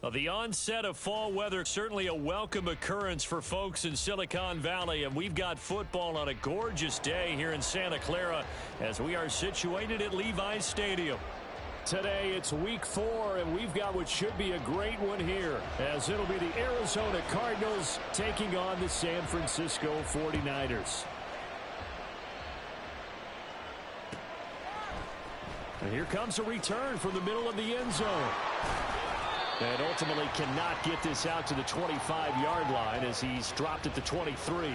Well, the onset of fall weather, certainly a welcome occurrence for folks in Silicon Valley, and we've got football on a gorgeous day here in Santa Clara as we are situated at Levi's Stadium. Today it's week 4, and we've got what should be a great one here, as it'll be the Arizona Cardinals taking on the San Francisco 49ers. And here comes a return from the middle of the end zone. And ultimately cannot get this out to the 25-yard line as he's dropped at the 23.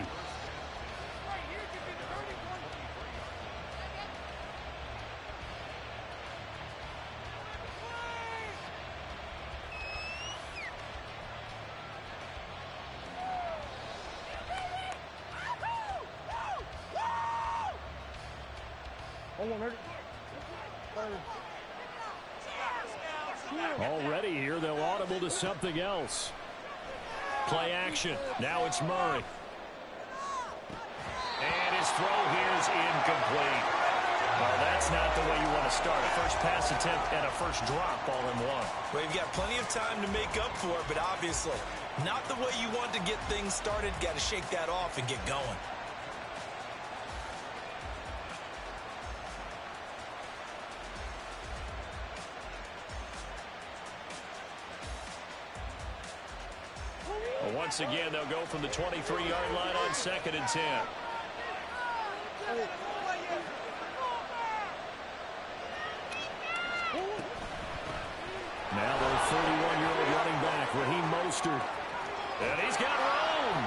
Already here, they'll audible to something else. Play action. Now it's Murray. And his throw here is incomplete. Well, that's not the way you want to start. A first pass attempt and a first drop all in one. Well, you've got plenty of time to make up for it, but obviously not the way you want to get things started. Got to shake that off and get going. Once again, they'll go from the 23-yard line on 2nd and 10. Now the 31-year-old running back, Raheem Mostert. And he's got room.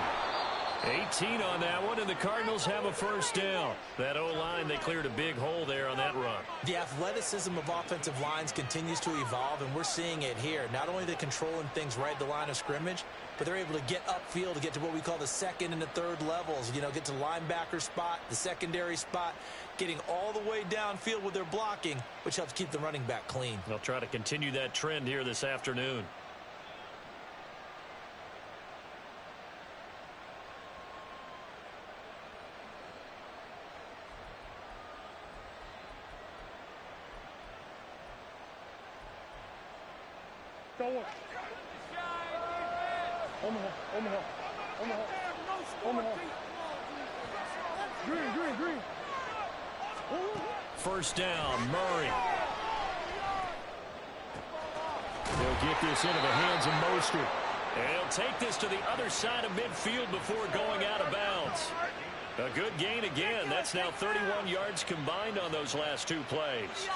18 on that one, and the Cardinals have a first down. That O-line, they cleared a big hole there on that run. The athleticism of offensive lines continues to evolve, and we're seeing it here. Not only are they controlling things right at the line of scrimmage, but they're able to get upfield to get to what we call the second and the third levels. You know, get to the linebacker spot, the secondary spot, getting all the way downfield with their blocking, which helps keep the running back clean. They'll try to continue that trend here this afternoon. Green. First down, Murray. They'll get this into the hands of Mostert. And he'll take this to the other side of midfield before going out of bounds. A good gain again. That's now 31 yards combined on those last 2 plays.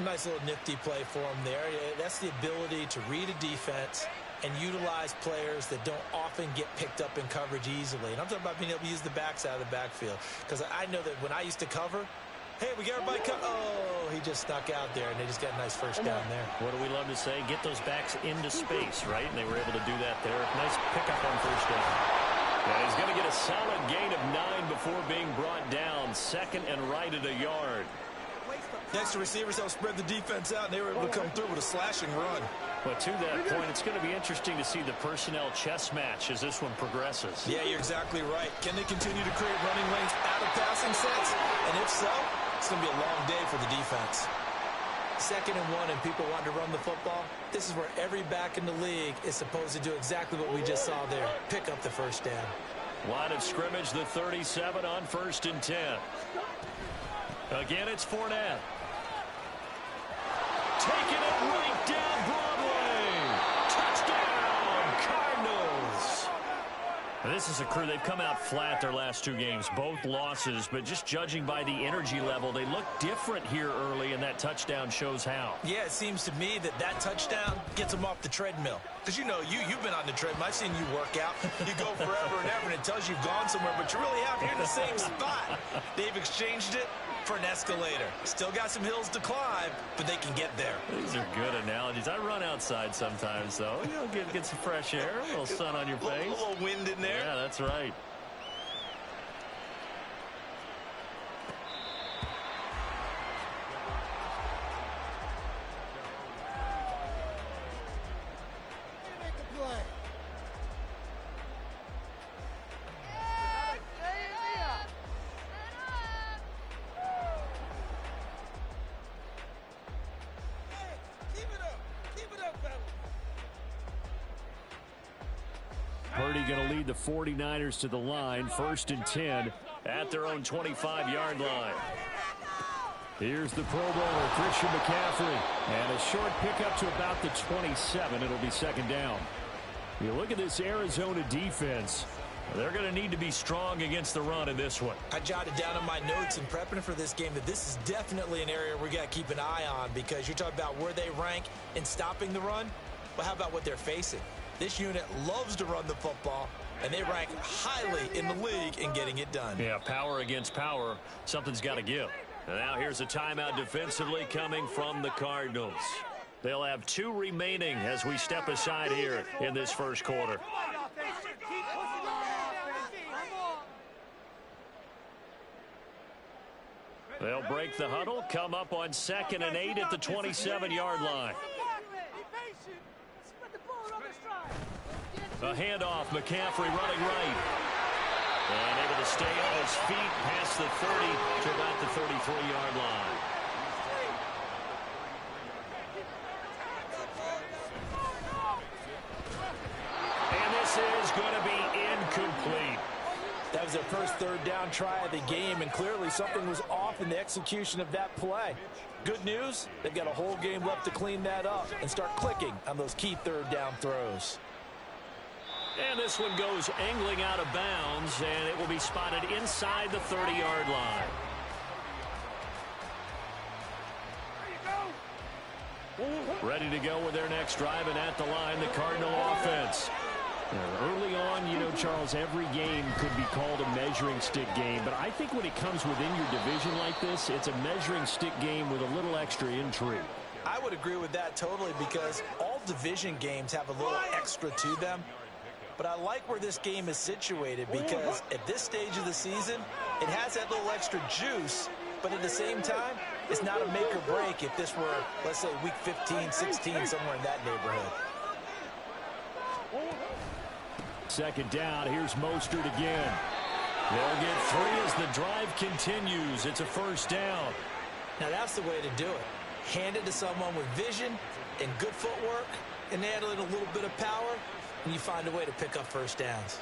Nice little nifty play for him there. That's the ability to read a defense and utilize players that don't often get picked up in coverage easily. And I'm talking about being able to use the backs out of the backfield. Because I know that when I used to cover, hey, we got everybody covered. Oh, he just stuck out there, and they just got a nice first down there. What do we love to say? Get those backs into space, right? And they were able to do that there. Nice pickup on first down. And he's going to get a solid gain of 9 before being brought down. 2nd and right at a yard. Next to receivers, they'll spread the defense out, and they were able to come through with a slashing run. But to that point, it's going to be interesting to see the personnel chess match as this one progresses. Yeah, you're exactly right. Can they continue to create running lanes out of passing sets? And if so, it's going to be a long day for the defense. 2nd and 1, and people want to run the football. This is where every back in the league is supposed to do exactly what we just saw there. Pick up the first down. Line of scrimmage, the 37 on 1st and 10. Again, it's Fournette. Taking it right down Broadway. Touchdown, Cardinals. Now, this is a crew. They've come out flat their last 2 games, both losses, but just judging by the energy level, they look different here early, and that touchdown shows how. Yeah, it seems to me that touchdown gets them off the treadmill. Because, you know, you've been on the treadmill. I've seen you work out. You go forever and ever, and it tells you you've gone somewhere, but you really have. You're in the same spot. They've exchanged it for an escalator. Still got some hills to climb, but they can get there. These are good analogies. I run outside sometimes, though. You know, get some fresh air, a little sun on your face. A little wind in there. Yeah, that's right. Purdy going to lead the 49ers to the line, 1st and 10 at their own 25-yard line. Here's the Pro Bowler, Christian McCaffrey, and a short pickup to about the 27. It'll be 2nd down. You look at this Arizona defense. They're going to need to be strong against the run in this one. I jotted down in my notes in prepping for this game that this is definitely an area we got to keep an eye on, because you're talking about where they rank in stopping the run. Well, how about what they're facing? This unit loves to run the football, and they rank highly in the league in getting it done. Yeah, power against power. Something's got to give. And now here's a timeout defensively coming from the Cardinals. They'll have 2 remaining as we step aside here in this first quarter. They'll break the huddle, come up on 2nd and 8 at the 27-yard line. A handoff, McCaffrey running right. And able to stay on his feet past the 30 to about the 33-yard line. And this is going to be incomplete. That was their first 3rd down try of the game, and clearly something was off in the execution of that play. Good news, they've got a whole game left to clean that up and start clicking on those key 3rd down throws. And this one goes angling out of bounds, and it will be spotted inside the 30-yard line. Ready to go with their next drive, and at the line, the Cardinal offense. Early on, you know, Charles, every game could be called a measuring stick game, but I think when it comes within your division like this, it's a measuring stick game with a little extra intrigue. I would agree with that totally, because all division games have a little extra to them. But I like where this game is situated, because at this stage of the season, it has that little extra juice, but at the same time, it's not a make or break if this were, let's say, week 15, 16, somewhere in that neighborhood. 2nd down, here's Mostert again. They'll get 3 as the drive continues. It's a 1st down. Now that's the way to do it. Hand it to someone with vision and good footwork, and add in a little bit of power, and you find a way to pick up 1st downs.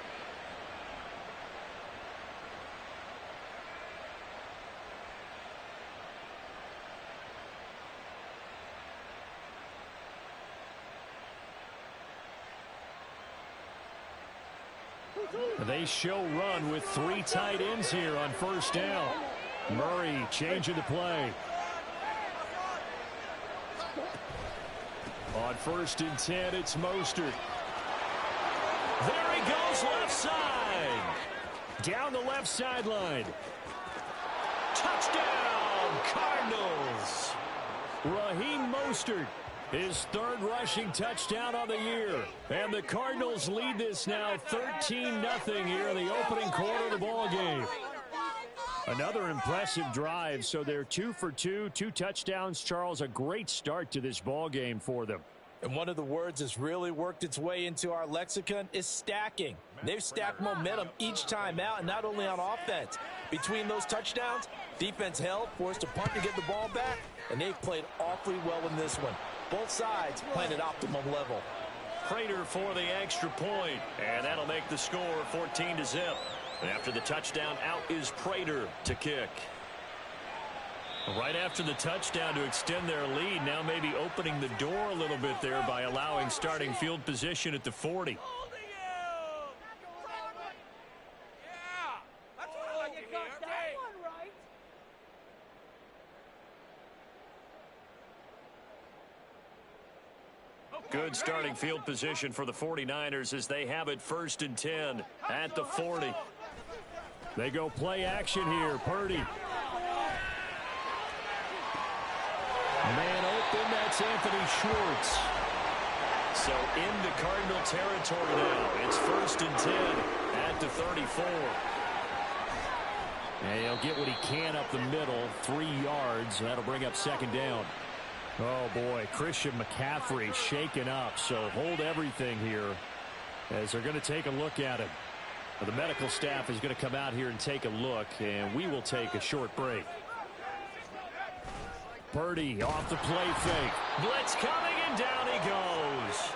They show run with 3 tight ends here on 1st down. Murray changing the play. On 1st and 10, it's Mostert. There he goes left side. Down the left sideline. Touchdown, Cardinals. Raheem Mostert, his 3rd rushing touchdown of the year. And the Cardinals lead this now 13-0 here in the opening quarter of the ball game. Another impressive drive, so they're 2 for 2, 2 touchdowns. Charles, a great start to this ball game for them. And one of the words that's really worked its way into our lexicon is stacking. They've stacked momentum each time out, and not only on offense. Between those touchdowns, defense held, forced to punt to get the ball back, and they've played awfully well in this one. Both sides playing at optimum level. Prater for the extra point, and that'll make the score 14-0. After the touchdown, out is Prater to kick. Right after the touchdown to extend their lead, now maybe opening the door a little bit there by allowing starting field position at the 40. Good starting field position for the 49ers as they have it 1st and 10 at the 40. They go play action here. Purdy. Man open, that's Anthony Schwartz. So into Cardinal territory now. It's 1st and 10 at the 34. And he'll get what he can up the middle, 3 yards. That'll bring up 2nd down. Oh, boy, Christian McCaffrey shaken up, so hold everything here as they're going to take a look at him. The medical staff is going to come out here and take a look, and we will take a short break. Purdy off the play fake. Blitz coming, and down he goes.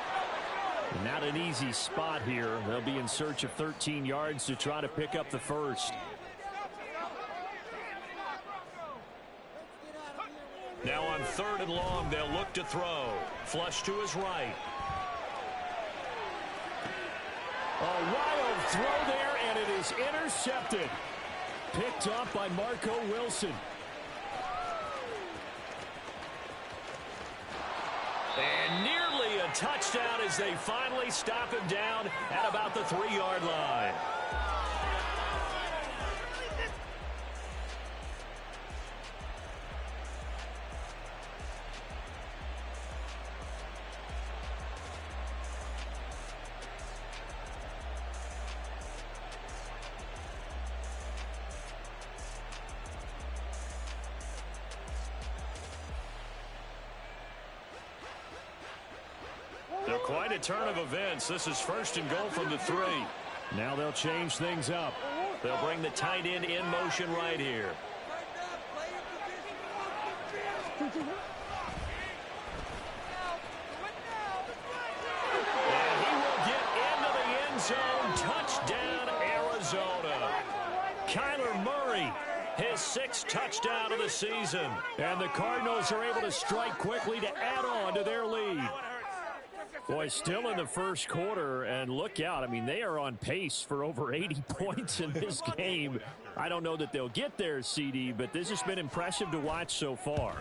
Not an easy spot here. They'll be in search of 13 yards to try to pick up the first. Now on 3rd and long, they'll look to throw. Flush to his right. A wild throw there, and it is intercepted. Picked up by Marco Wilson. And nearly a touchdown as they finally stop him down at about the 3-yard line. Quite a turn of events. This is 1st and goal from the 3. Now they'll change things up. They'll bring the tight end in motion right here. And he will get into the end zone. Touchdown, Arizona. Kyler Murray, his 6th touchdown of the season. And the Cardinals are able to strike quickly to add on to their lead. Boy, still in the first quarter, and look out. I mean, they are on pace for over 80 points in this game. I don't know that they'll get there, CD, but this has been impressive to watch so far.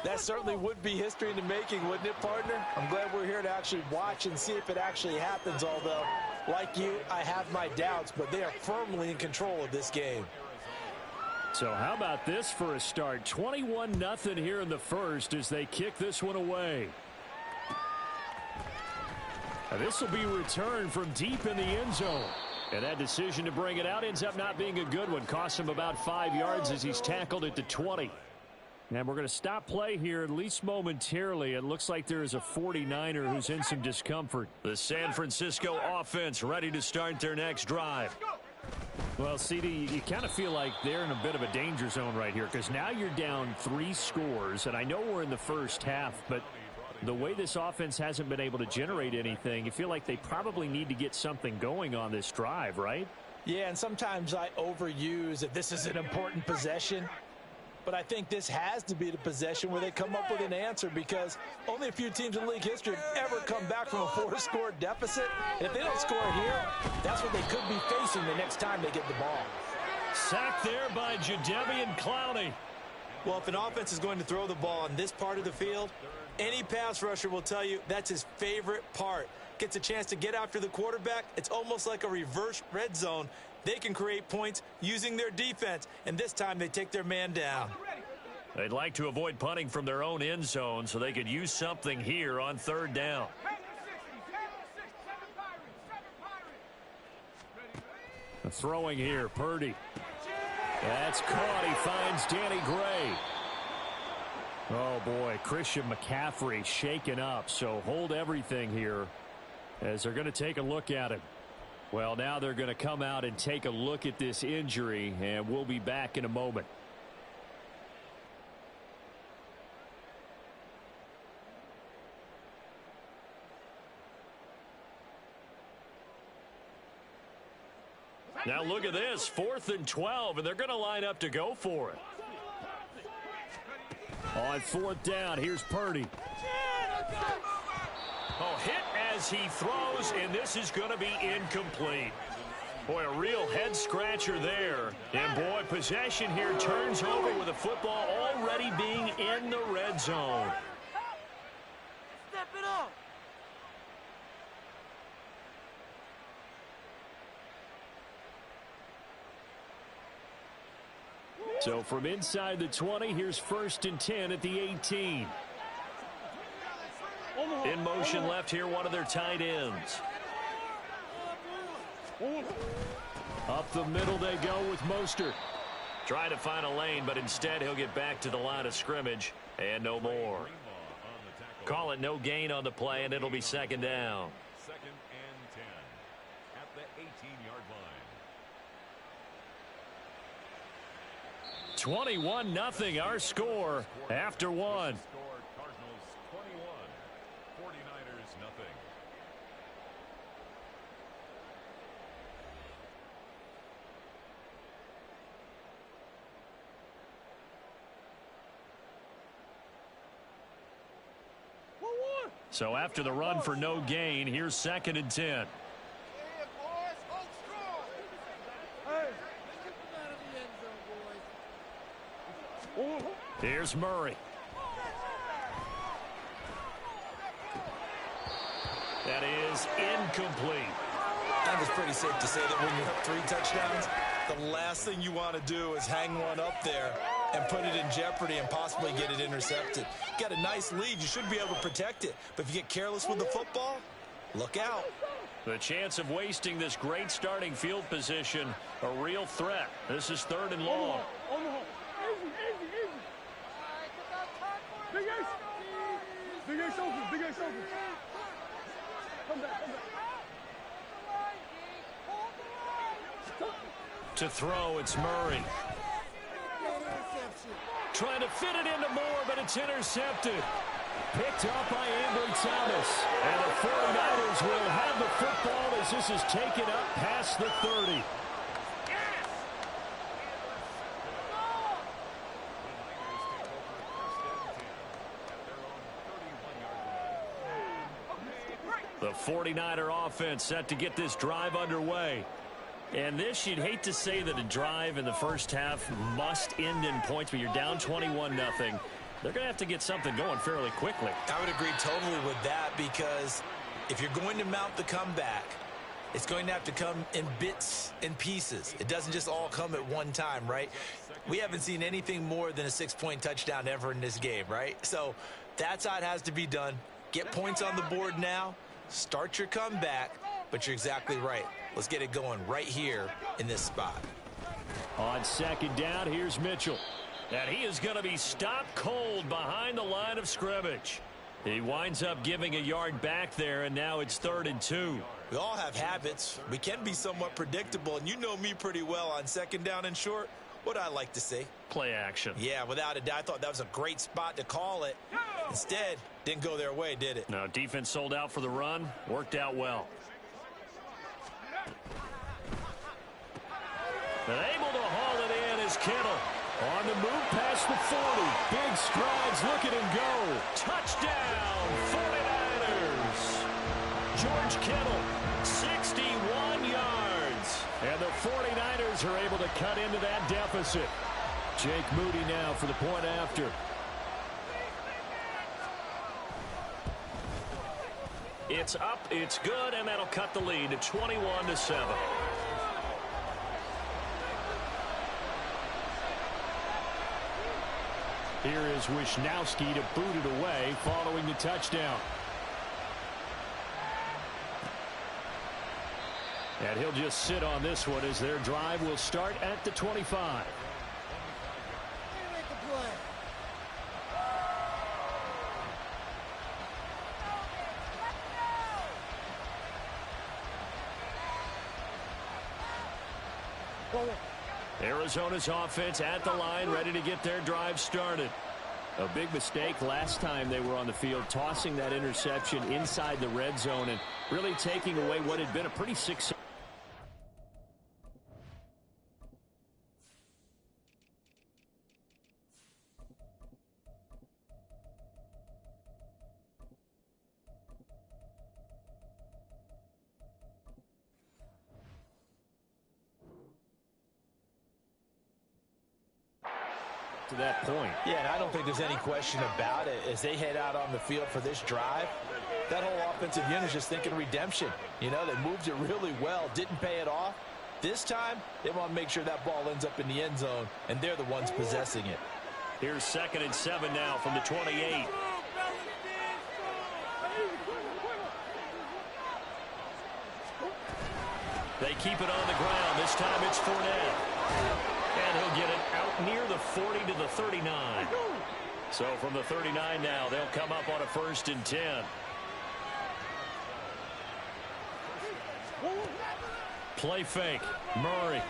That certainly would be history in the making, wouldn't it, partner? I'm glad we're here to actually watch and see if it actually happens, although, like you, I have my doubts, but they are firmly in control of this game. So how about this for a start? 21-0 here in the first as they kick this one away. This will be returned from deep in the end zone. And that decision to bring it out ends up not being a good one. Costs him about 5 yards as he's tackled at the 20. And we're going to stop play here at least momentarily. It looks like there is a 49er who's in some discomfort. The San Francisco offense ready to start their next drive. Well, CD, you kind of feel like they're in a bit of a danger zone right here because now you're down 3 scores. And I know we're in the first half, but the way this offense hasn't been able to generate anything, you feel like they probably need to get something going on this drive, right? Yeah, and sometimes I overuse that this is an important possession. But I think this has to be the possession where they come up with an answer because only a few teams in league history have ever come back from a 4-score deficit. And if they don't score here, that's what they could be facing the next time they get the ball. Sacked there by Jadeveon Clowney. Well, if an offense is going to throw the ball on this part of the field, any pass rusher will tell you that's his favorite part. Gets a chance to get after the quarterback. It's almost like a reverse red zone. They can create points using their defense, and this time they take their man down. They'd like to avoid punting from their own end zone so they could use something here on 3rd down. The throwing here, Purdy. That's caught. He finds Danny Gray. Oh, boy, Christian McCaffrey shaken up, so hold everything here as they're going to take a look at him. Well, now they're going to come out and take a look at this injury, and we'll be back in a moment. Now look at this, 4th and 12, and they're going to line up to go for it. On 4th down, here's Purdy. Oh, hit as he throws, and this is going to be incomplete. Boy, a real head-scratcher there. And, boy, possession here turns over with the football already being in the red zone. Step it up. So from inside the 20, here's 1st and 10 at the 18. In motion left here, one of their tight ends. Up the middle they go with Mostert. Trying to find a lane, but instead he'll get back to the line of scrimmage and no more. Call it no gain on the play, and it'll be 2nd down. 2nd and 10 at the 18-yard line. 21-0 our score after one. Cardinals 21, 49ers nothing. So after the run for no gain, here's 2nd and 10. Here's Murray. That is incomplete. I think it's pretty safe to say that when you're up 3 touchdowns, the last thing you want to do is hang one up there and put it in jeopardy and possibly get it intercepted. You got a nice lead. You should be able to protect it. But if you get careless with the football, look out. The chance of wasting this great starting field position, a real threat. This is 3rd and long. Big Ace. Big Ace open. Big Ace open. Come back. To throw, it's Murray. Trying to fit it into Moore, but it's intercepted. Picked up by Amber Thomas. And the 49ers will have the football as this is taken up past the 30. The 49er offense set to get this drive underway. And this, you'd hate to say that a drive in the first half must end in points, but you're down 21-0. They're going to have to get something going fairly quickly. I would agree totally with that, because if you're going to mount the comeback, it's going to have to come in bits and pieces. It doesn't just all come at one time, right? We haven't seen anything more than a 6-point touchdown ever in this game, right? So that's how it has to be done. Get points on the board now. Start your comeback, but you're exactly right. Let's get it going right here in this spot. On 2nd down, here's Mitchell. And he is going to be stopped cold behind the line of scrimmage. He winds up giving a yard back there, and now it's 3rd and 2. We all have habits. We can be somewhat predictable, and you know me pretty well on 2nd down and short. What I like to see. Play action. Yeah, without a doubt. I thought that was a great spot to call it. Instead, didn't go their way, did it? No, defense sold out for the run. Worked out well. And able to haul it in is Kittle. On the move past the 40. Big strides. Look at him go. Touchdown, 49ers. George Kittle, 61 yards. And the 49ers are able to cut into that deficit. Jake Moody now for the point after. It's up, it's good, and that'll cut the lead to 21-7. Here is Wisnowski to boot it away following the touchdown. And he'll just sit on this one as their drive will start at the 25. Arizona's offense at the line, ready to get their drive started. A big mistake last time they were on the field, tossing that interception inside the red zone and really taking away what had been a pretty successful. To that point. Yeah, and I don't think there's any question about it. As they head out on the field for this drive, that whole offensive unit is just thinking redemption. You know, they moved it really well, didn't pay it off. This time, they want to make sure that ball ends up in the end zone, and they're the ones possessing it. Here's 2nd and 7 now from the 28. They keep it on the ground. This time it's Fournette. And he'll get it out near the 40 to the 39. So from the 39 now, they'll come up on a 1st and 10. Play fake. Murray.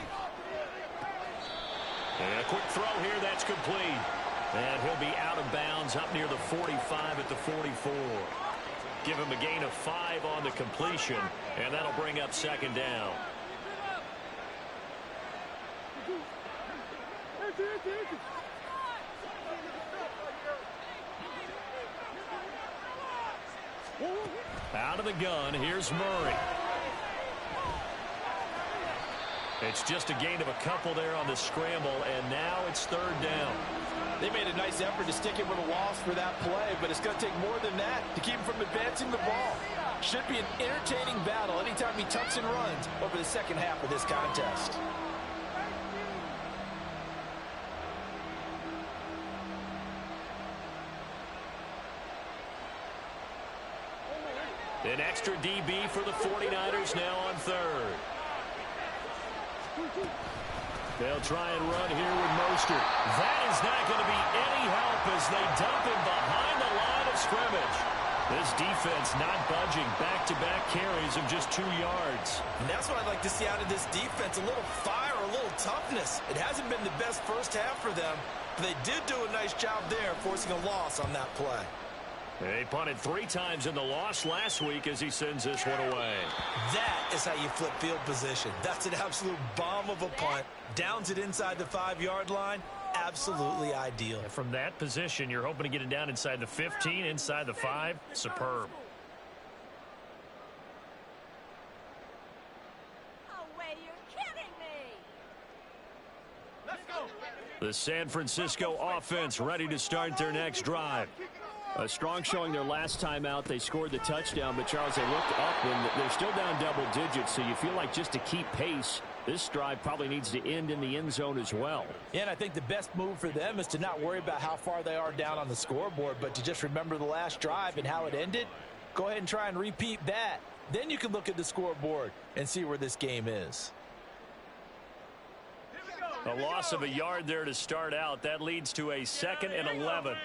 And a quick throw here. That's complete. And he'll be out of bounds up near the 45 at the 44. Give him a gain of 5 on the completion. And that'll bring up 2nd down. Out of the gun, here's Murray. It's just a gain of a couple there on the scramble, and now it's third down. They made a nice effort to stick it with a loss for that play, but it's going to take more than that to keep him from advancing the ball. Should be an entertaining battle anytime he tucks and runs over the second half of this contest. An extra DB for the 49ers now on third. They'll try and run here with Mostert. That is not going to be any help as they dump him behind the line of scrimmage. This defense not budging. Back-to-back carries of just 2 yards. And that's what I'd like to see out of this defense. A little fire, a little toughness. It hasn't been the best first half for them, but they did do a nice job there, forcing a loss on that play. They punted 3 times in the loss last week as he sends this one away. That is how you flip field position. That's an absolute bomb of a punt. Downs it inside the 5-yard line. Absolutely ideal. From that position, you're hoping to get it down inside the 15, inside the 5. Superb. Oh, wait, you're kidding me. Let's go. The San Francisco offense ready to start their next drive. A strong showing their last time out. They scored the touchdown, but Charles, they looked up and they're still down double digits, so you feel like just to keep pace, this drive probably needs to end in the end zone as well. Yeah, and I think the best move for them is to not worry about how far they are down on the scoreboard, but to just remember the last drive and how it ended. Go ahead and try and repeat that. Then you can look at the scoreboard and see where this game is. A loss of a yard there to start out. That leads to a 2nd and 11.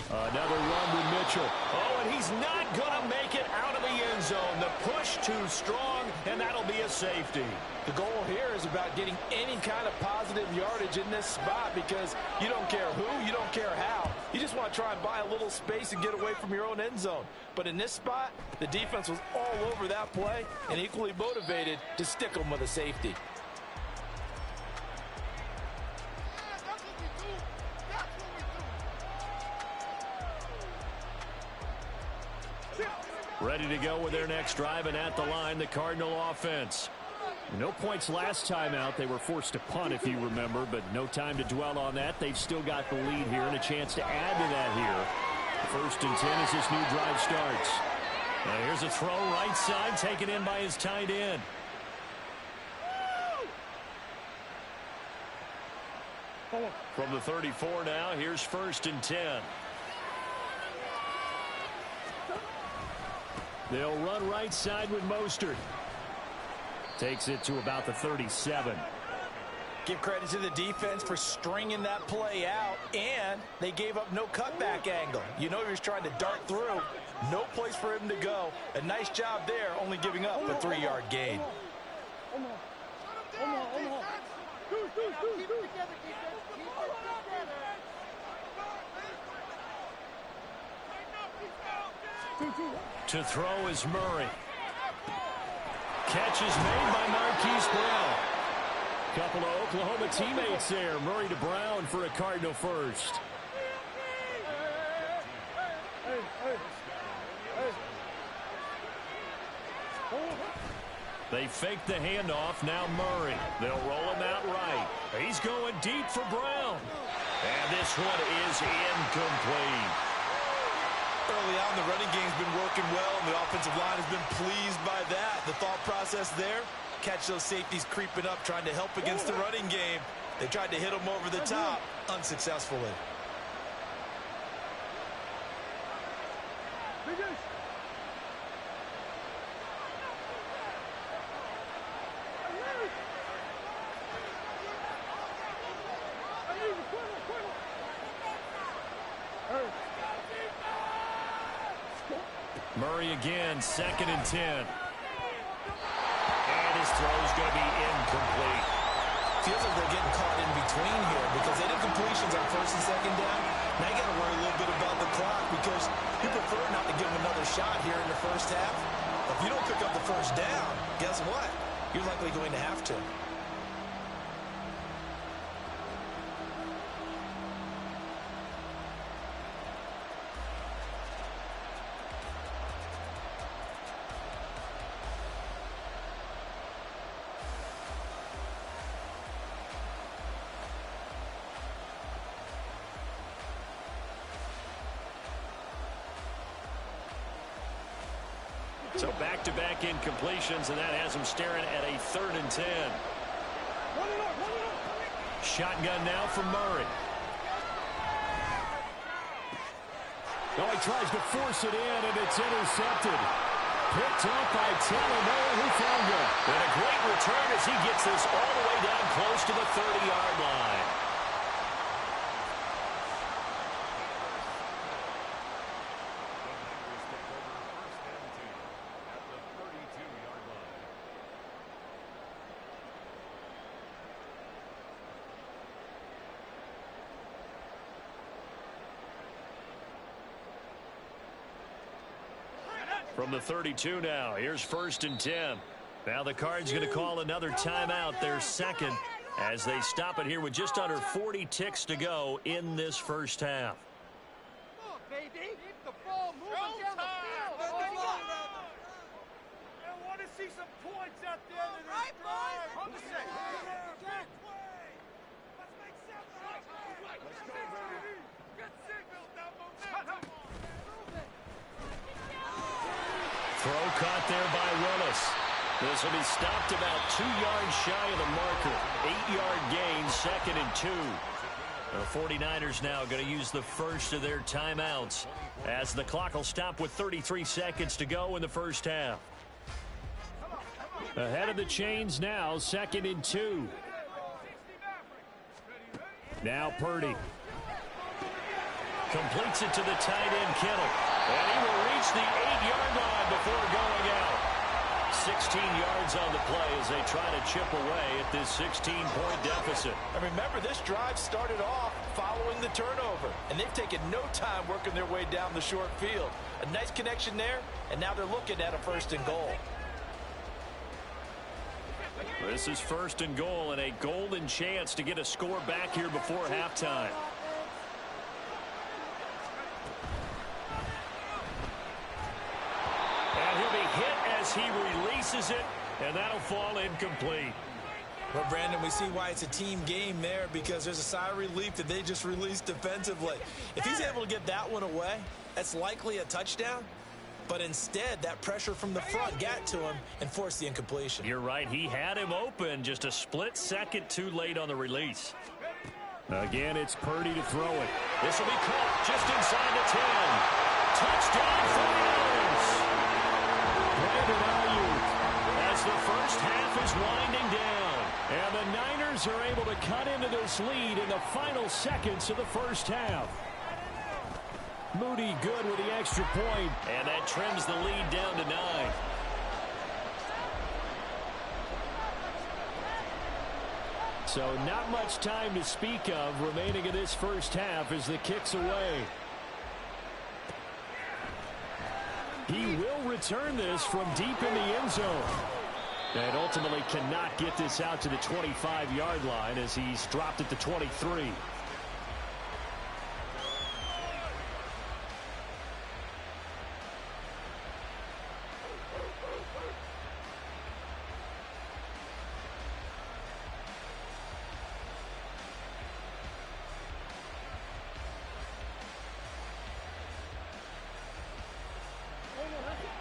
Another run with Mitchell. Oh, and he's not going to make it out of the end zone. The push too strong, and that'll be a safety. The goal here is about getting any kind of positive yardage in this spot because you don't care who, you don't care how. You just want to try and buy a little space and get away from your own end zone. But in this spot, the defense was all over that play and equally motivated to stick them with a safety. Ready to go with their next drive, and at the line, the Cardinal offense. No points last time out. They were forced to punt, if you remember, but no time to dwell on that. They've still got the lead here and a chance to add to that here. 1st and 10 as this new drive starts. Now here's a throw right side, taken in by his tight end. From the 34 now, here's 1st and 10. They'll run right side with Mostert. Takes it to about the 37. Give credit to the defense for stringing that play out, and they gave up no cutback angle. You know he was trying to dart through. No place for him to go. A nice job there, only giving up a 3-yard gain. To throw is Murray. Catch is made by Marquise Brown. Couple of Oklahoma teammates there. Murray to Brown for a Cardinal first. They fake the handoff. Now Murray. They'll roll him out right. He's going deep for Brown. And this one is incomplete. Early on, the running game's been working well, and the offensive line has been pleased by that. The thought process there, catch those safeties creeping up, trying to help against the running game. They tried to hit them over the top, unsuccessfully. Murray again, 2nd and 10. And his throw's going to be incomplete. Feels like they're getting caught in between here because they did completions on 1st and 2nd down. Now you got to worry a little bit about the clock because you prefer not to give them another shot here in the first half. If you don't pick up the first down, guess what? You're likely going to have to. So back-to-back incompletions, and that has him staring at a 3rd and 10. Shotgun now for Murray. Oh, he tries to force it in, and it's intercepted. Picked up by Talanoa Hufanga. And a great return as he gets this all the way down close to the 30-yard line. From the 32 now, here's 1st and 10. Now the Cards going to call another timeout, their second, as they stop it here with just under 40 ticks to go in this first half. Come on, baby. Keep the ball moving down the field. I want to see some points out there. All right, boys. Let's make something. Let's go, baby. Good signal, momentum. Throw caught there by Willis. This will be stopped about 2 yards shy of the marker. 8-yard gain, 2nd and 2. The 49ers now going to use the first of their timeouts as the clock will stop with 33 seconds to go in the first half. Ahead of the chains now, 2nd and 2. Now Purdy. Completes it to the tight end, Kittle. And he will reach the 8-yard line before going out. 16 yards on the play as they try to chip away at this 16-point deficit. And remember, this drive started off following the turnover, and they've taken no time working their way down the short field. A nice connection there, and now they're looking at a 1st and goal. This is 1st and goal and a golden chance to get a score back here before halftime. He releases it, and that'll fall incomplete. Well, Brandon, we see why it's a team game there, because there's a sigh of relief that they just released defensively. If he's able to get that one away, that's likely a touchdown. But instead, that pressure from the front got to him and forced the incompletion. You're right. He had him open, just a split second too late on the release. Again, it's Purdy to throw it. This will be caught just inside the 10. Touchdown 49ers. Brandon Ayuk as the first half is winding down. And the Niners are able to cut into this lead in the final seconds of the first half. Moody good with the extra point. And that trims the lead down to 9. So not much time to speak of remaining in this first half as the kick's away. He will return this from deep in the end zone. And ultimately cannot get this out to the 25-yard line as he's dropped at the 23.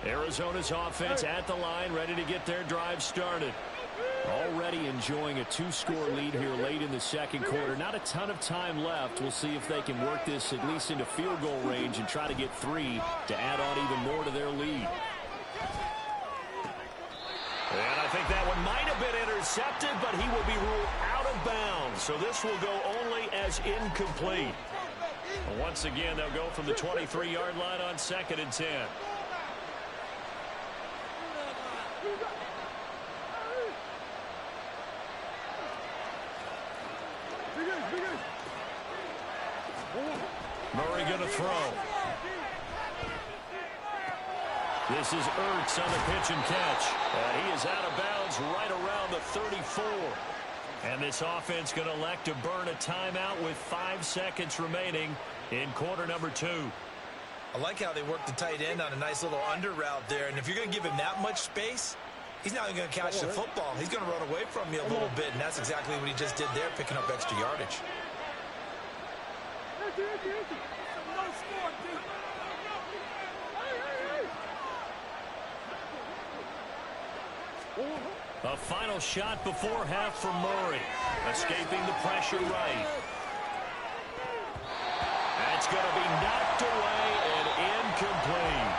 Arizona's offense at the line, ready to get their drive started. Already enjoying a 2-score lead here late in the second quarter. Not a ton of time left. We'll see if they can work this at least into field goal range and try to get 3 to add on even more to their lead. And I think that one might have been intercepted, but he will be ruled out of bounds. So this will go only as incomplete. Once again, they'll go from the 23-yard line on 2nd and 10. Murray going to throw. This is Ertz on the pitch and catch. And he is out of bounds right around the 34. And this offense going to elect to burn a timeout with 5 seconds remaining in quarter number 2. I like how they work the tight end on a nice little under route there. And if you're going to give him that much space, he's not even going to catch the football. He's going to run away from you a little bit, and that's exactly what he just did there, picking up extra yardage. A final shot before half for Murray. Escaping the pressure right. That's going to be knocked away and incomplete.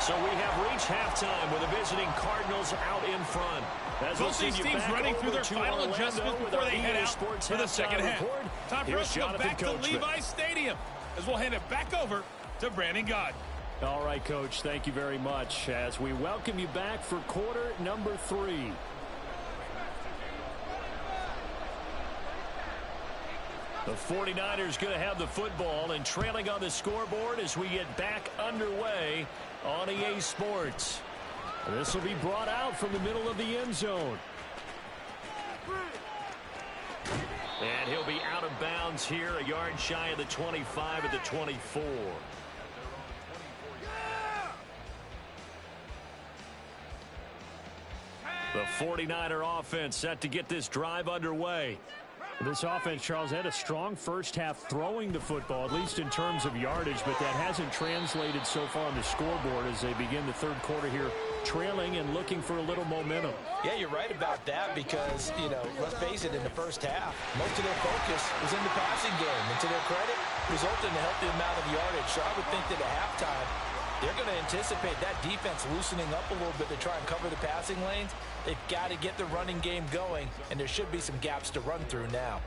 So we have reached halftime with the visiting Cardinals out in front. As both these teams running through their final adjustments before they head out for the second half. Time for us to go back to Levi Stadium as we'll hand it back over to Brandon Gaudin. All right, Coach, thank you very much as we welcome you back for quarter number 3. The 49ers going to have the football and trailing on the scoreboard as we get back underway on EA Sports. This will be brought out from the middle of the end zone. And he'll be out of bounds here, a yard shy of the 25 at the 24. The 49er offense set to get this drive underway. This offense, Charles, had a strong first half throwing the football, at least in terms of yardage, but that hasn't translated so far on the scoreboard as they begin the third quarter here, trailing and looking for a little momentum. Yeah, you're right about that because, let's face it, in the first half, most of their focus was in the passing game. And to their credit, resulted in a healthy amount of yardage. So I would think that at halftime, they're going to anticipate that defense loosening up a little bit to try and cover the passing lanes. They've got to get the running game going, and there should be some gaps to run through now.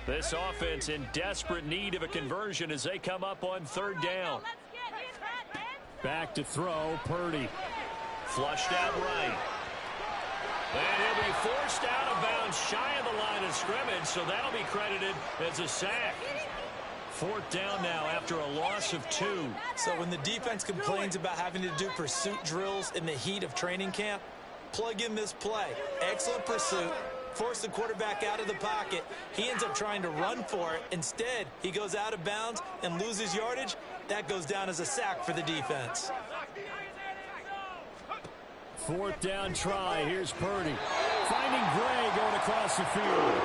This offense in desperate need of a conversion as they come up on third down. Back to throw, Purdy. Flushed out right. And he'll be forced out of bounds shy of the line of scrimmage, so that'll be credited as a sack. Fourth down now after a loss of 2. So when the defense complains about having to do pursuit drills in the heat of training camp, plug in this play. Excellent pursuit. Force the quarterback out of the pocket. He ends up trying to run for it. Instead, he goes out of bounds and loses yardage. That goes down as a sack for the defense. Fourth down try. Here's Purdy. Finding Gray going across the field.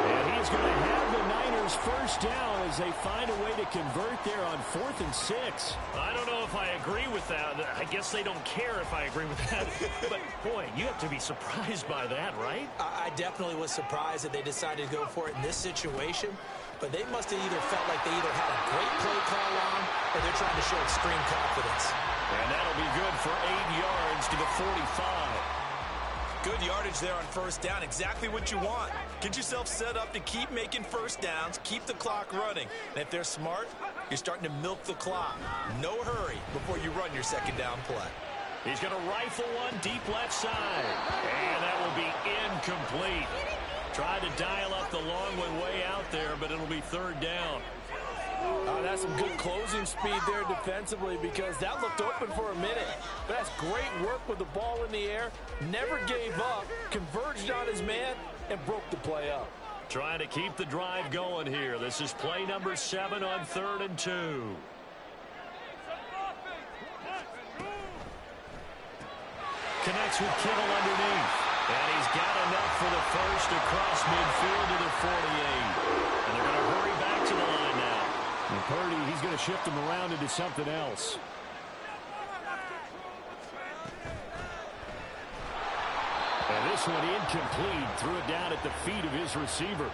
And he's going to have the Niners first down as they find a way to convert there on 4th and 6. I don't know if I agree with that. I guess they don't care if I agree with that. But, boy, you have to be surprised by that, right? I definitely was surprised that they decided to go for it in this situation. But they must have either felt like they either had a great play call on or they're trying to show extreme confidence. And that'll be good for 8 yards to the 45. Good yardage there on first down. Exactly what you want. Get yourself set up to keep making first downs, keep the clock running. And if they're smart, you're starting to milk the clock. No hurry before you run your second down play. He's going to rifle one deep left side. And that will be incomplete. Tried to dial up the long one way out there, but it'll be third down. That's some good closing speed there defensively because that looked open for a minute. But that's great work with the ball in the air. Never gave up, converged on his man, and broke the play up. Trying to keep the drive going here. This is play number 7 on 3rd and 2. Connects with Kittle underneath. And he's got enough for the first across midfield to the 48. And they're going to hurry back to the line now. And Purdy, he's going to shift him around into something else. And this one incomplete. Threw it down at the feet of his receiver.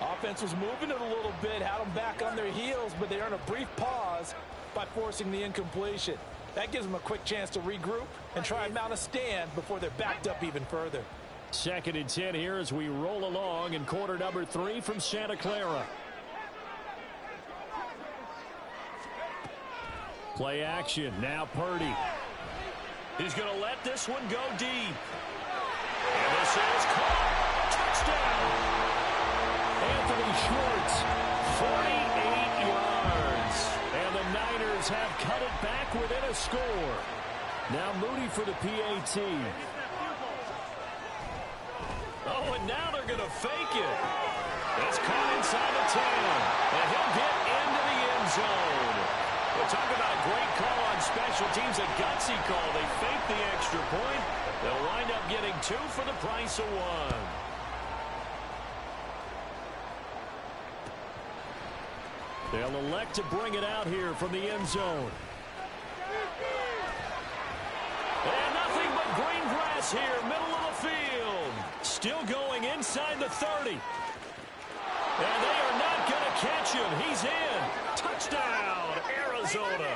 Offense was moving it a little bit, had them back on their heels, but they earned a brief pause by forcing the incompletion. That gives them a quick chance to regroup and try and mount a stand before they're backed up even further. 2nd and 10 here as we roll along in quarter number 3 from Santa Clara. Play action. Now Purdy. He's going to let this one go deep. And this is caught. Touchdown. Anthony Schwartz, 48 yards. And the Niners have cut it back within a score. Now Moody for the PAT. Oh, and now they're going to fake it. It's caught inside the 10. And he'll get into the end zone. We'll talk about a great call on special teams, a gutsy call. They fake the extra point. They'll wind up getting 2 for the price of 1. They'll elect to bring it out here from the end zone. And nothing but green grass here, middle of the field. Still going inside the 30. And they are not going to catch him. He's in. Touchdown, Arizona.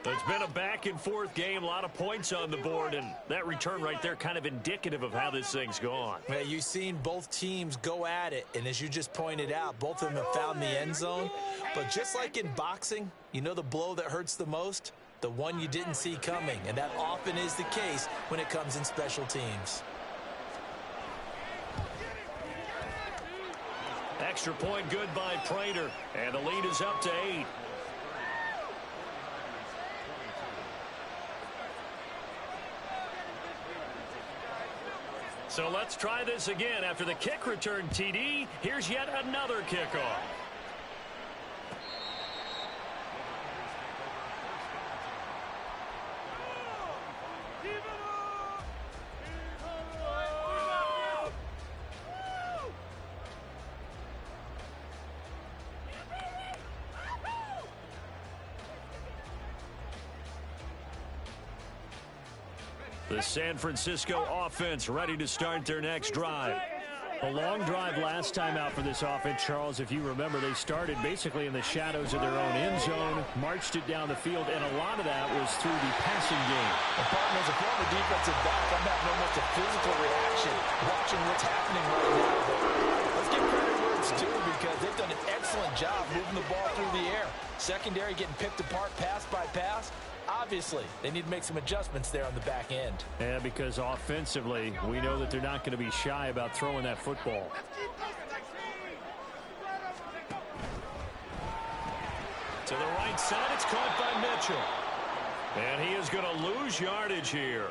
It's been a back-and-forth game, a lot of points on the board, and that return right there kind of indicative of how this thing's gone. Yeah, you've seen both teams go at it, and as you just pointed out, both of them have found the end zone. But just like in boxing, you know the blow that hurts the most? The one you didn't see coming, and that often is the case when it comes in special teams. Extra point good by Prater, and the lead is up to 8. So let's try this again. After the kick return TD, here's yet another kickoff. The San Francisco offense ready to start their next drive. A long drive last time out for this offense, Charles. If you remember, they started basically in the shadows of their own end zone, marched it down the field, and a lot of that was through the passing game. And partner, as a former defensive back, I'm having almost a physical reaction watching what's happening right now. But let's give credit where it's due because they've done an excellent job moving the ball through the air. Secondary getting picked apart pass by pass. Obviously, they need to make some adjustments there on the back end. Yeah, because offensively, we know that they're not going to be shy about throwing that football. To the right side, it's caught by Mitchell. And he is going to lose yardage here.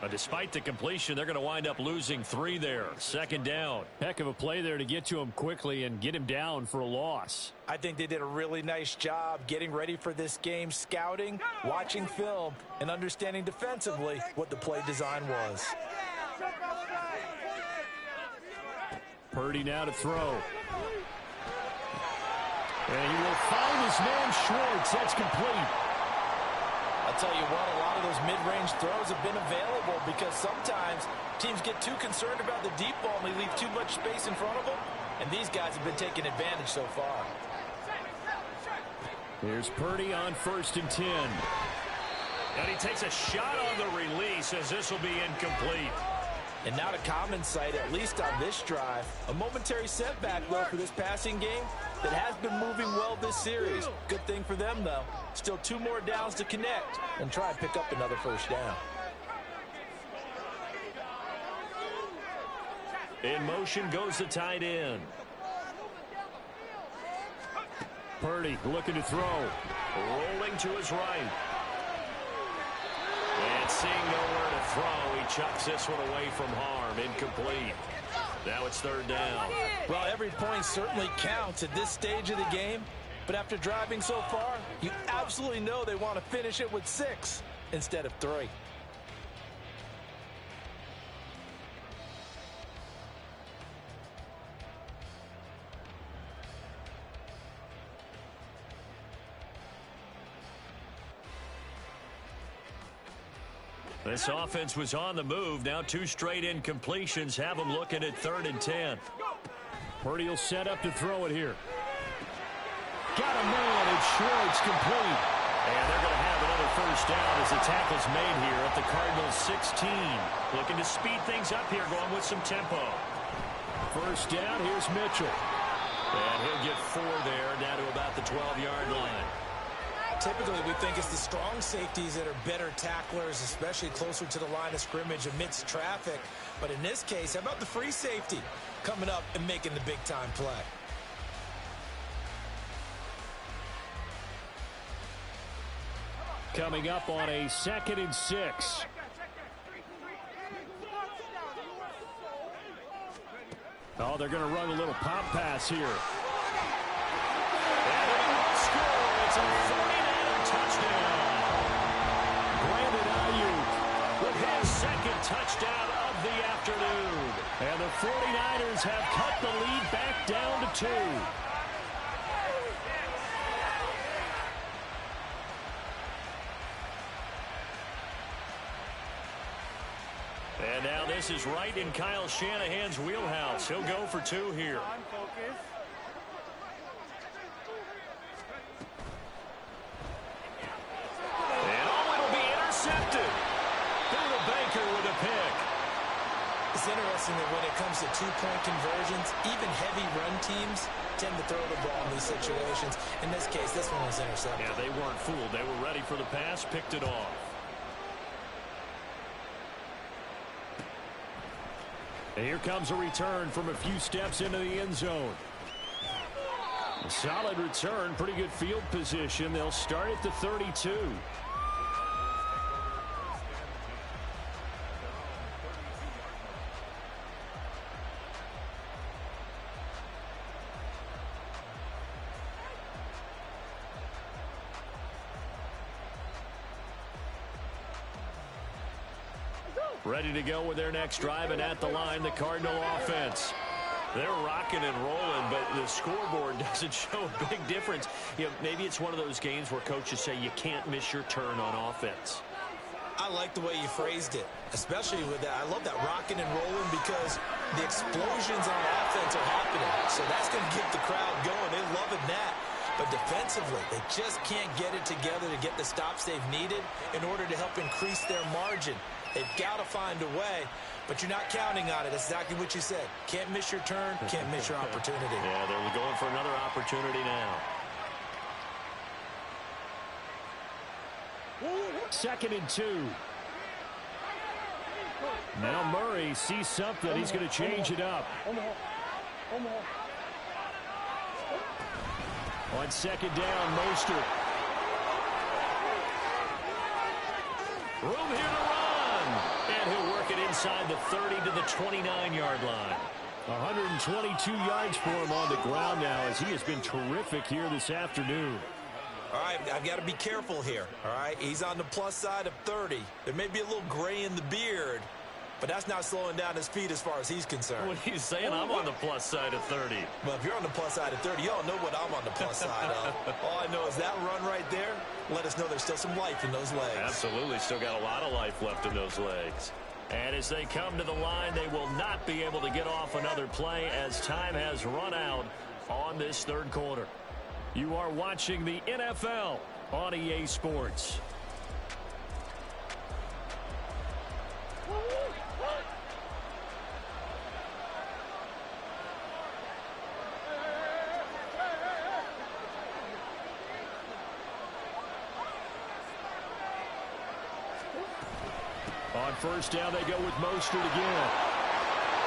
Despite the completion, they're going to wind up losing 3 there. Second down. Heck of a play there to get to him quickly and get him down for a loss. I think they did a really nice job getting ready for this game, scouting, watching film, and understanding defensively what the play design was. Purdy now to throw. And he will find his man Schwartz. That's complete. I'll tell you what, a lot of those mid-range throws have been available because sometimes teams get too concerned about the deep ball and they leave too much space in front of them, and these guys have been taking advantage so far. Here's Purdy on 1st and 10. And he takes a shot on the release as this will be incomplete. And not a common sight, at least on this drive. A momentary setback, though, for this passing game that has been moving well this series. Good thing for them, though. Still 2 more downs to connect and try and pick up another first down. In motion goes the tight end. Purdy looking to throw. Rolling to his right. And seeing nowhere to throw, he chucks this one away from harm. Incomplete. Now it's 3rd down. Well, every point certainly counts at this stage of the game. But after driving so far, you absolutely know they want to finish it with 6 instead of 3. This offense was on the move. Now 2 straight incompletions have them looking at 3rd and 10. Purdy will set up to throw it here. Got a man, and Schwartz complete. And they're going to have another first down as the tackle's made here at the Cardinals' 16. Looking to speed things up here, going with some tempo. First down, here's Mitchell. And he'll get 4 there, down to about the 12-yard line. Typically, we think it's the strong safeties that are better tacklers, especially closer to the line of scrimmage amidst traffic. But in this case, how about the free safety coming up and making the big-time play? Coming up on a 2nd and 6. Oh, they're going to run a little pop pass here. And they will score. It's a 49er touchdown. Brandon Ayuk with his 2nd touchdown of the afternoon. And the 49ers have cut the lead back down to 2. pass is right in Kyle Shanahan's wheelhouse. He'll go for 2 here. And it'll be intercepted. Through the banker with a pick. It's interesting that when it comes to two-point conversions, even heavy run teams tend to throw the ball in these situations. In this case, this one was intercepted. Yeah, they weren't fooled. They were ready for the pass, picked it off. And here comes a return from a few steps into the end zone. A solid return, pretty good field position. They'll start at the 32. Ready to go with their next drive, and at the line, the Cardinal offense. They're rocking and rolling, but the scoreboard doesn't show a big difference. You know, maybe it's one of those games where coaches say you can't miss your turn on offense. I like the way you phrased it, especially with that. I love that rocking and rolling because the explosions on offense are happening. So that's going to get the crowd going. They're loving that. But defensively, they just can't get it together to get the stops they've needed in order to help increase their margin. They've got to find a way, but you're not counting on it. That's exactly what you said. Can't miss your turn, can't miss your opportunity. Yeah, they're going for another opportunity now. 2nd and 2. Now Murray sees something. He's going to change it up. On 2nd down, Mostert. Room here to run. And he'll work it inside the 30 to the 29-yard line. 122 yards for him on the ground now as he has been terrific here this afternoon. All right, I've got to be careful here, all right? He's on the plus side of 30. There may be a little gray in the beard, but that's not slowing down his feet as far as he's concerned. What are you saying? I'm on the plus side of 30. Well, if you're on the plus side of 30, y'all know what I'm on the plus side of. All I know is that run right there, let us know there's still some life in those legs. Absolutely, still got a lot of life left in those legs. And as they come to the line, they will not be able to get off another play as time has run out on this 3rd quarter. You are watching the NFL on EA Sports. On 1st down, they go with Mostert again.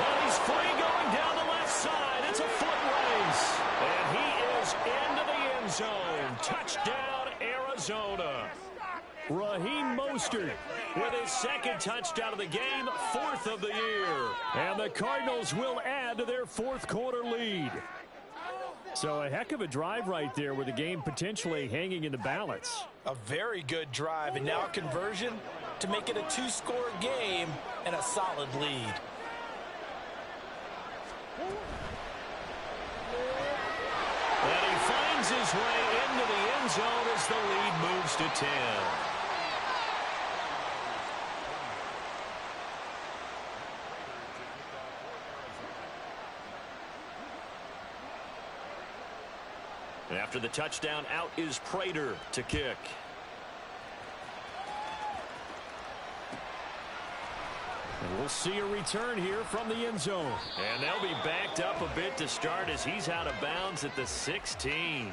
And he's free going down the left side. It's a foot race. And he is into the end zone. Touchdown, Arizona. Raheem Mostert with his 2nd touchdown of the game, 4th of the year. And the Cardinals will add to their 4th quarter lead. So a heck of a drive right there with the game potentially hanging in the balance. A very good drive, and now a conversion to make it a 2-score game and a solid lead. And he finds his way into the end zone as the lead moves to 10. After the touchdown, out is Prater to kick. And we'll see a return here from the end zone. And they'll be backed up a bit to start as he's out of bounds at the 16.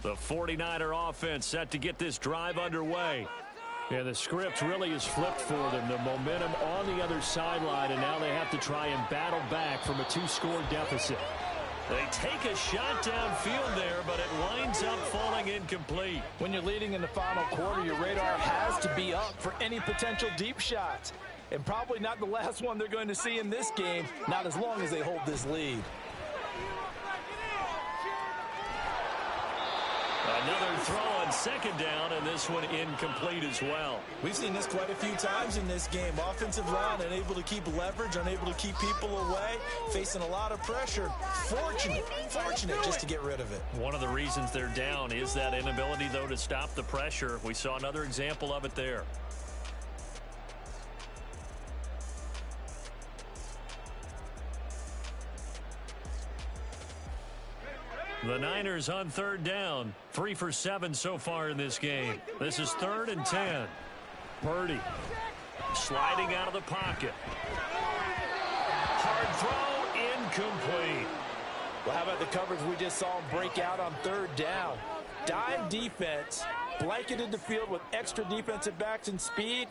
The 49er offense set to get this drive underway. And the script really is flipped for them. The momentum on the other sideline, and now they have to try and battle back from a 2-score deficit. They take a shot downfield there, but it winds up falling incomplete. When you're leading in the final quarter, your radar has to be up for any potential deep shots. And probably not the last one they're going to see in this game, not as long as they hold this lead. Another throw on second down, and this one incomplete as well. We've seen this quite a few times in this game. Offensive line unable to keep leverage, unable to keep people away, facing a lot of pressure. Fortunate just to get rid of it. One of the reasons they're down is that inability, though, to stop the pressure. We saw another example of it there. The Niners on third down. 3 for 7 so far in this game. This is 3rd and 10. Purdy sliding out of the pocket. Hard throw, incomplete. Well, how about the coverage we just saw him break out on third down? Dime defense, blanketed the field with extra defensive backs and speed,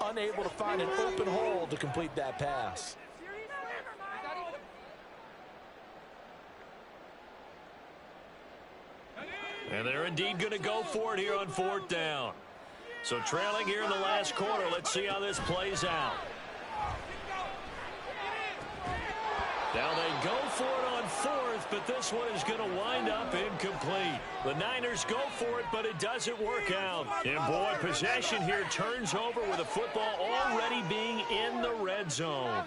unable to find an open hole to complete that pass. And they're indeed going to go for it here on 4th down. So trailing here in the last quarter. Let's see how this plays out. Now they go for it on 4th, but this one is going to wind up incomplete. The Niners go for it, but it doesn't work out. And boy, possession here turns over with the football already being in the red zone.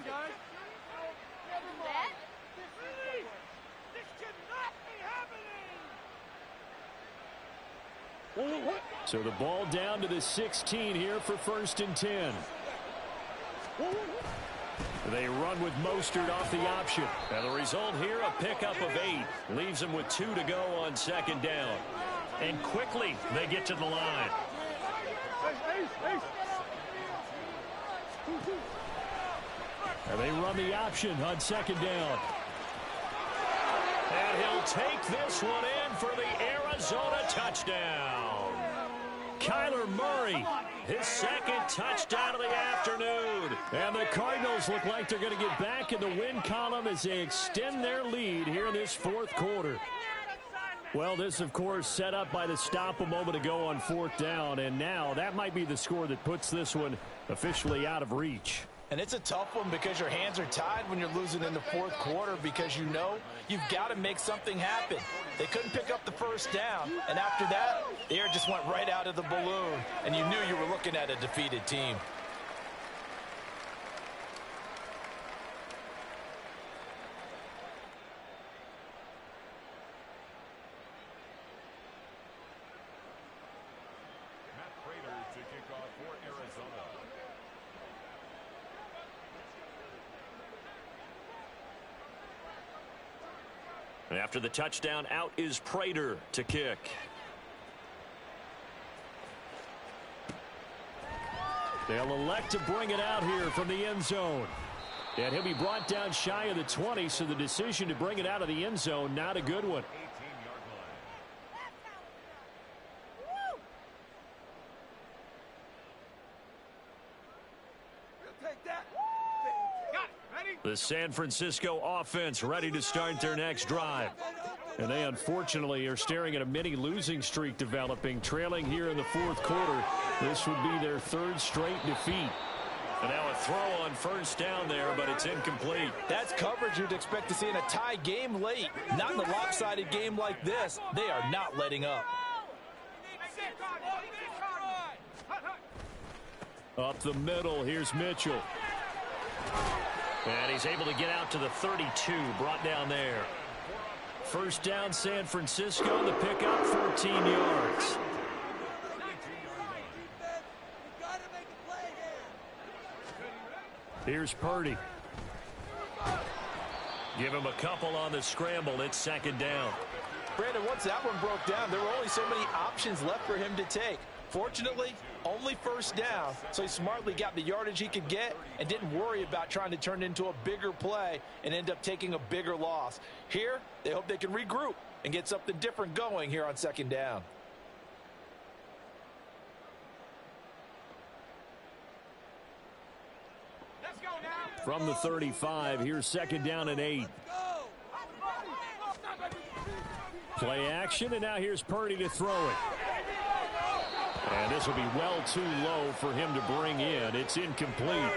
So the ball down to the 16 here for 1st and 10. They run with Mostert off the option. And the result here, a pickup of 8. Leaves them with 2 to go on 2nd down. And quickly, they get to the line. And they run the option on 2nd down. And he'll take this one in for the Arizona touchdown. Kyler Murray, his 2nd touchdown of the afternoon. And the Cardinals look like they're going to get back in the win column as they extend their lead here in this 4th quarter. Well, this, of course, set up by the stop a moment ago on 4th down. And now that might be the score that puts this one officially out of reach. And it's a tough one because your hands are tied when you're losing in the 4th quarter because you know you've got to make something happen. They couldn't pick up the 1st down, and after that, the air just went right out of the balloon, and you knew you were looking at a defeated team. To kick off for Arizona. And after the touchdown, out is Prater to kick. They'll elect to bring it out here from the end zone. And he'll be brought down shy of the 20, so the decision to bring it out of the end zone, not a good one. 18-yard line. The San Francisco offense ready to start their next drive. And they unfortunately are staring at a mini losing streak developing, trailing here in the 4th quarter. This would be their 3rd straight defeat. And now a throw on 1st down there, but it's incomplete. That's coverage you'd expect to see in a tie game late. Not in a lopsided game like this. They are not letting up. Up the middle, here's Mitchell. And he's able to get out to the 32, brought down there. 1st down, San Francisco. The pickup, 14 yards. Here's Purdy. Give him a couple on the scramble. It's 2nd down. Brandon, once that one broke down, there were only so many options left for him to take. Fortunately, only 1st down, so he smartly got the yardage he could get and didn't worry about trying to turn it into a bigger play and end up taking a bigger loss. Here, they hope they can regroup and get something different going here on 2nd down. From the 35, here's 2nd down and 8. Play action, and now here's Purdy to throw it. And this will be well too low for him to bring in. It's incomplete.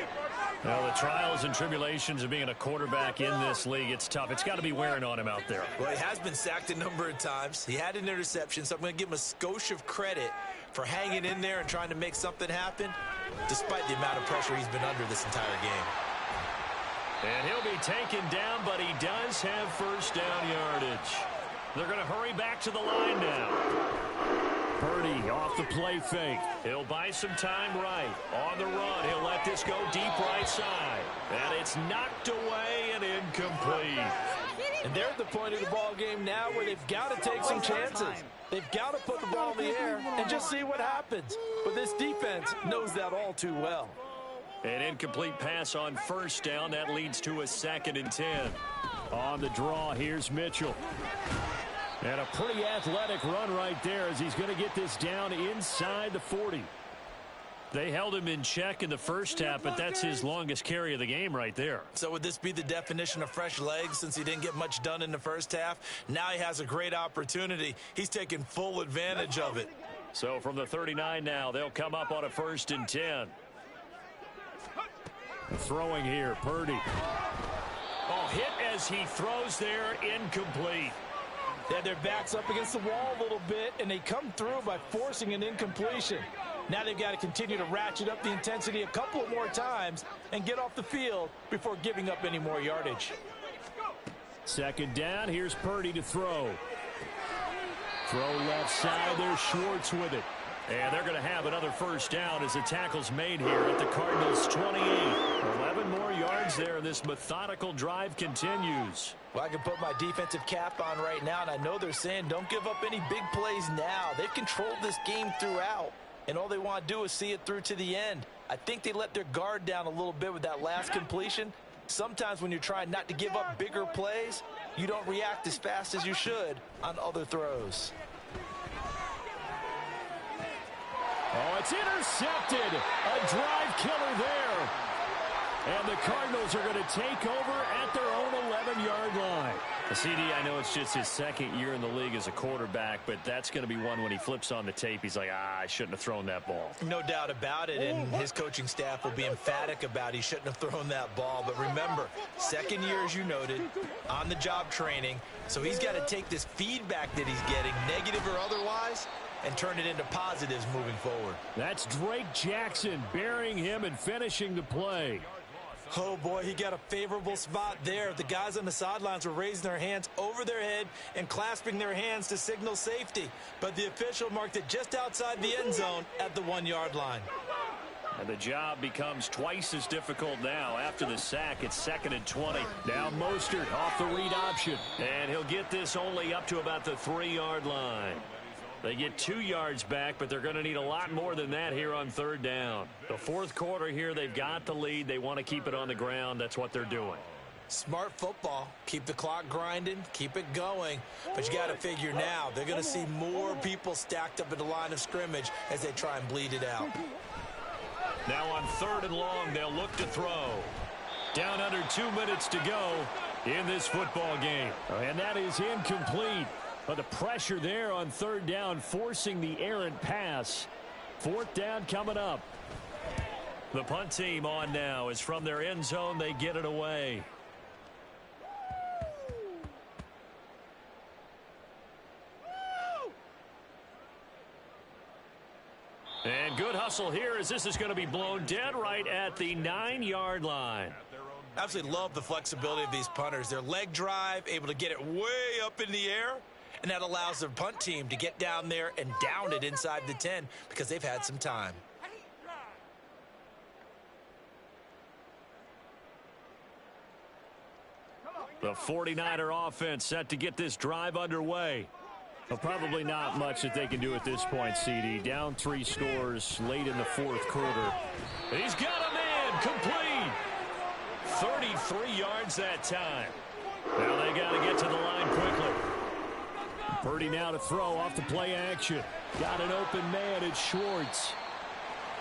Well, the trials and tribulations of being a quarterback in this league, it's tough. It's got to be wearing on him out there. Well, he has been sacked a number of times. He had an interception, so I'm going to give him a skosh of credit for hanging in there and trying to make something happen, despite the amount of pressure he's been under this entire game. And he'll be taken down, but he does have first down yardage. They're going to hurry back to the line now. Purdy off the play fake. He'll buy some time right. On the run, he'll let this go deep right side. And it's knocked away and incomplete. And they're at the point of the ball game now where they've got to take some chances. They've got to put the ball in the air and just see what happens. But this defense knows that all too well. An incomplete pass on first down. That leads to a 2nd and 10. On the draw, here's Mitchell. And a pretty athletic run right there as he's going to get this down inside the 40. They held him in check in the first half, but that's his longest carry of the game right there. So would this be the definition of fresh legs since he didn't get much done in the first half? Now he has a great opportunity. He's taking full advantage of it. So from the 39 now, they'll come up on a 1st and 10. Throwing here, Purdy. Oh, hit as he throws there, incomplete. They had their backs up against the wall a little bit, and they come through by forcing an incompletion. Now they've got to continue to ratchet up the intensity a couple of more times and get off the field before giving up any more yardage. 2nd down, here's Purdy to throw. Throw left side, there's Schwartz with it. And they're going to have another first down as the tackle's made here at the Cardinals' 28. 11 more yards there, and this methodical drive continues. Well, I can put my defensive cap on right now, and I know they're saying don't give up any big plays now. They've controlled this game throughout, and all they want to do is see it through to the end. I think they let their guard down a little bit with that last completion. Sometimes when you're trying not to give up bigger plays, you don't react as fast as you should on other throws. Oh, it's intercepted. A drive killer there. And the Cardinals are going to take over at their own 11-yard line. CD, I know it's just his 2nd year in the league as a quarterback, but that's going to be one when he flips on the tape. He's like, I shouldn't have thrown that ball. No doubt about it, and his coaching staff will be emphatic about he shouldn't have thrown that ball. But remember, 2nd year, as you noted, on-the-job training, so he's got to take this feedback that he's getting, negative or otherwise, and turn it into positives moving forward. That's Drake Jackson burying him and finishing the play. Oh, boy, he got a favorable spot there. The guys on the sidelines were raising their hands over their head and clasping their hands to signal safety. But the official marked it just outside the end zone at the 1-yard line. And the job becomes twice as difficult now. After the sack, it's 2nd and 20. Now Mostert off the read option. And he'll get this only up to about the 3-yard line. They get 2 yards back, but they're going to need a lot more than that here on 3rd down. The 4th quarter here, they've got the lead. They want to keep it on the ground. That's what they're doing. Smart football. Keep the clock grinding. Keep it going. But you got to figure now, they're going to see more people stacked up at the line of scrimmage as they try and bleed it out. Now on 3rd and long, they'll look to throw. Down under 2 minutes to go in this football game. And that is incomplete. But the pressure there on 3rd down, forcing the errant pass. 4th down coming up. The punt team on now is from their end zone. They get it away. And good hustle here as this is going to be blown dead right at the 9-yard line. Absolutely love the flexibility of these punters. Their leg drive, able to get it way up in the air. And that allows their punt team to get down there and down it inside the 10 because they've had some time. The 49er offense set to get this drive underway. Well, probably not much that they can do at this point, CD. Down 3 scores late in the 4th quarter. He's got a man complete. 33 yards that time. Now they got to get to the line quickly. Purdy now to throw off the play action. Got an open man. It's Schwartz.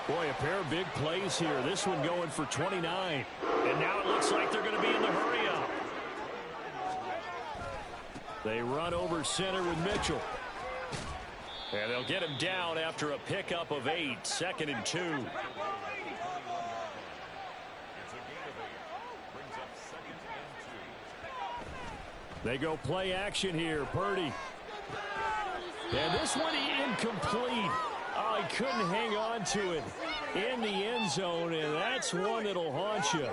Boy, a pair of big plays here. This one going for 29. And now it looks like they're going to be in the hurry-up. They run over center with Mitchell. And they'll get him down after a pickup of 8. 2nd and 2. They go play action here. Purdy. And this one incomplete. Oh, he couldn't hang on to it in the end zone, and that's one that'll haunt you.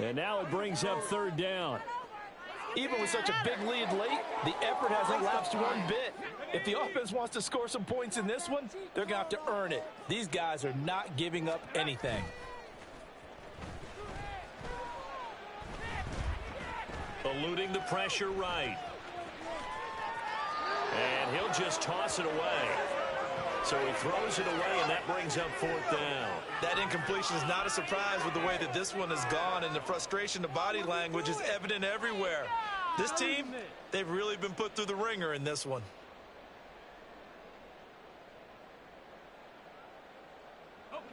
And now it brings up third down. Even with such a big lead late, the effort hasn't lapsed one bit. If the offense wants to score some points in this one, they're going to have to earn it. These guys are not giving up anything. Eluding the pressure right. And he'll just toss it away. So he throws it away, and that brings up fourth down. That incompletion is not a surprise with the way that this one has gone, and the frustration, the body language is evident everywhere. This team, they've really been put through the ringer in this one.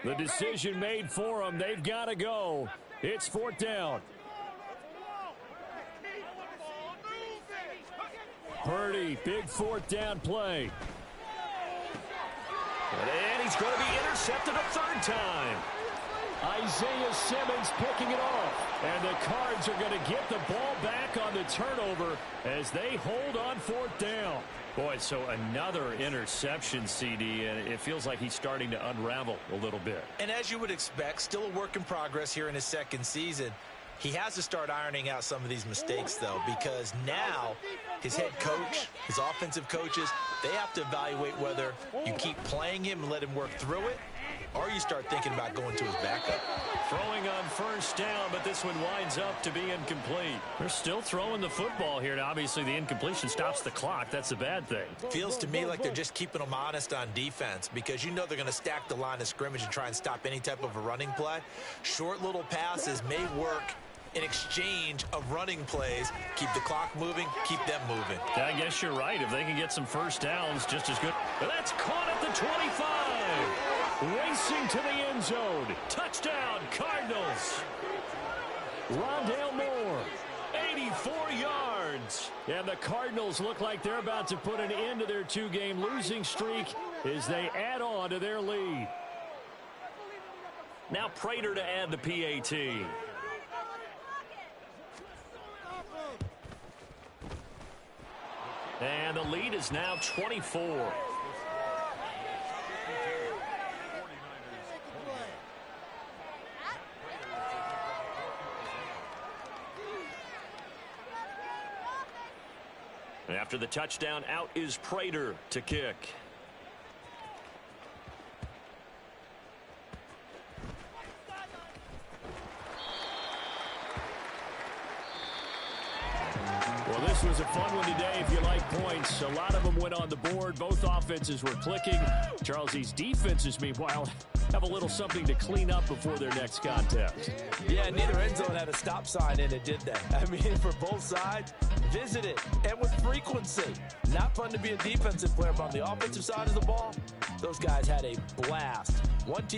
The decision made for them. They've got to go. It's fourth down. Purdy, big fourth down play. And he's going to be intercepted a third time. Isaiah Simmons picking it off. And the Cards are going to get the ball back on the turnover as they hold on fourth down. Boy, so another interception, CD, and it feels like he's starting to unravel a little bit. And as you would expect, still a work in progress here in his second season. He has to start ironing out some of these mistakes, though, because now his head coach, his offensive coaches, they have to evaluate whether you keep playing him and let him work through it, or you start thinking about going to his backup. Throwing on first down, but this one winds up to be incomplete. They're still throwing the football here, and obviously the incompletion stops the clock. That's a bad thing. Feels to me like they're just keeping them honest on defense, because you know they're going to stack the line of scrimmage and try and stop any type of a running play. Short little passes may work in exchange of running plays. Keep the clock moving, keep them moving. I guess you're right. If they can get some first downs, just as good. But that's caught at the 25. Racing to the end zone. Touchdown, Cardinals. Rondale Moore, 84 yards. And the Cardinals look like they're about to put an end to their two-game losing streak as they add on to their lead. Now Prater to add the PAT. And the lead is now 24. After the touchdown, out is Prater to kick. Well, this was a fun one today if you like points. A lot of them went on the board. Both offenses were clicking. Charles's defenses, meanwhile, have a little something to clean up before their next contest. Yeah, neither end zone had a stop sign in it, did they? I mean, for both sides, visit it, and with frequency. Not fun to be a defensive player, but on the offensive side of the ball, those guys had a blast. One team